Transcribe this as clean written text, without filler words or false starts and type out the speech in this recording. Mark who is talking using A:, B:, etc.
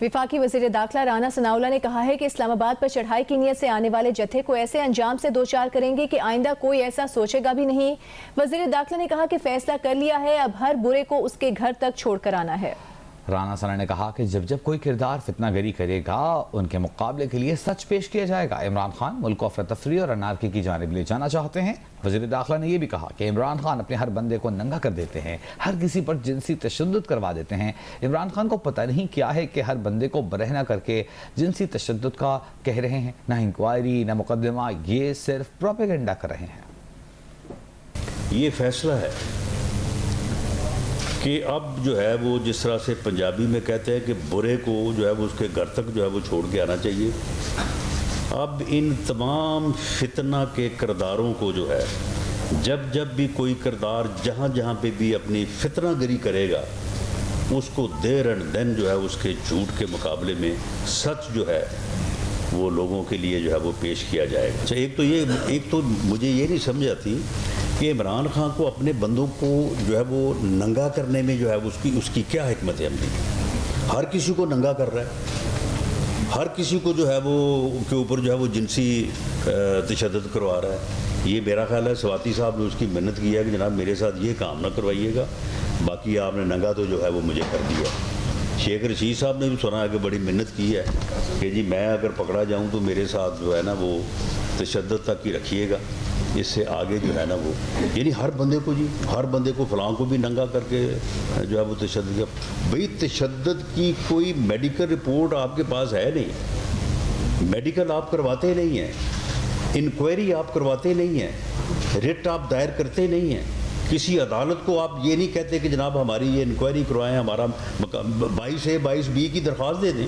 A: وفاقی وزیر داخلہ رانا ثناءاللہ نے کہا ہے کہ اسلام آباد پر چڑھائی کی نیت سے آنے والے جتھے کو ایسے انجام سے دوچار کریں گے کہ آئندہ کوئی ایسا سوچے گا بھی نہیں۔ وزیر داخلہ نے کہا کہ فیصلہ کر لیا ہے، اب ہر برے کو اس کے گھر تک چھوڑ کر آنا ہے۔
B: رانا ثنا نے کہا کہ جب کوئی کردار فتنہ گری کرے گا ان کے مقابلے کے لیے سچ پیش کیا جائے گا۔ عمران خان ملک کو افراتفری اور انارکی کی جانب لے جانا چاہتے ہیں۔ وزیر داخلہ نے یہ بھی کہا کہ عمران خان اپنے ہر بندے کو ننگا کر دیتے ہیں، ہر کسی پر جنسی تشدد کروا دیتے ہیں۔ عمران خان کو پتہ نہیں کیا ہے کہ ہر بندے کو برہنہ کر کے جنسی تشدد کا کہہ رہے ہیں، نہ انکوائری نہ مقدمہ، یہ صرف پروپیگنڈا کر رہے ہیں۔
C: یہ فیصلہ ہے کہ اب جو ہے وہ جس طرح سے پنجابی میں کہتے ہیں کہ برے کو جو ہے وہ اس کے گھر تک جو ہے وہ چھوڑ کے آنا چاہیے، اب ان تمام فتنہ کے کرداروں کو جو ہے جب بھی کوئی کردار جہاں پہ بھی اپنی فتنہ گری کرے گا اس کو دیر اینڈ دن جو ہے اس کے جھوٹ کے مقابلے میں سچ جو ہے وہ لوگوں کے لیے جو ہے وہ پیش کیا جائے گا۔ ایک تو مجھے یہ نہیں سمجھ آتی کہ عمران خان کو اپنے بندوں کو جو ہے وہ ننگا کرنے میں جو ہے اس کی کیا حکمت عملی ہے۔ ہر کسی کو ننگا کر رہا ہے، ہر کسی کو جو ہے وہ کے اوپر جو ہے وہ جنسی تشدد کروا رہا ہے۔ یہ میرا خیال ہے سواتی صاحب نے اس کی محنت کی ہے کہ جناب میرے ساتھ یہ کام نہ کروائیے گا، باقی آپ نے ننگا تو جو ہے وہ مجھے کر دیا۔ شیخ رشید صاحب نے بھی سنا ہے کہ بڑی محنت کی ہے کہ جی میں اگر پکڑا جاؤں تو میرے ساتھ جو ہے نا وہ تشدد تک ہی رکھیے گا، اس سے آگے جو ہے نا وہ یعنی ہر بندے کو فلاں کو بھی ننگا کر کے جو ہے وہ تشدد کیا۔ بھئی تشدد کی کوئی میڈیکل رپورٹ آپ کے پاس ہے نہیں، میڈیکل آپ کرواتے نہیں ہیں، انکوائری آپ کرواتے نہیں ہیں، ریٹ آپ دائر کرتے نہیں ہیں، کسی عدالت کو آپ یہ نہیں کہتے کہ جناب ہماری یہ انکوائری کروائیں، ہمارا 22A 22B کی درخواست دے دیں۔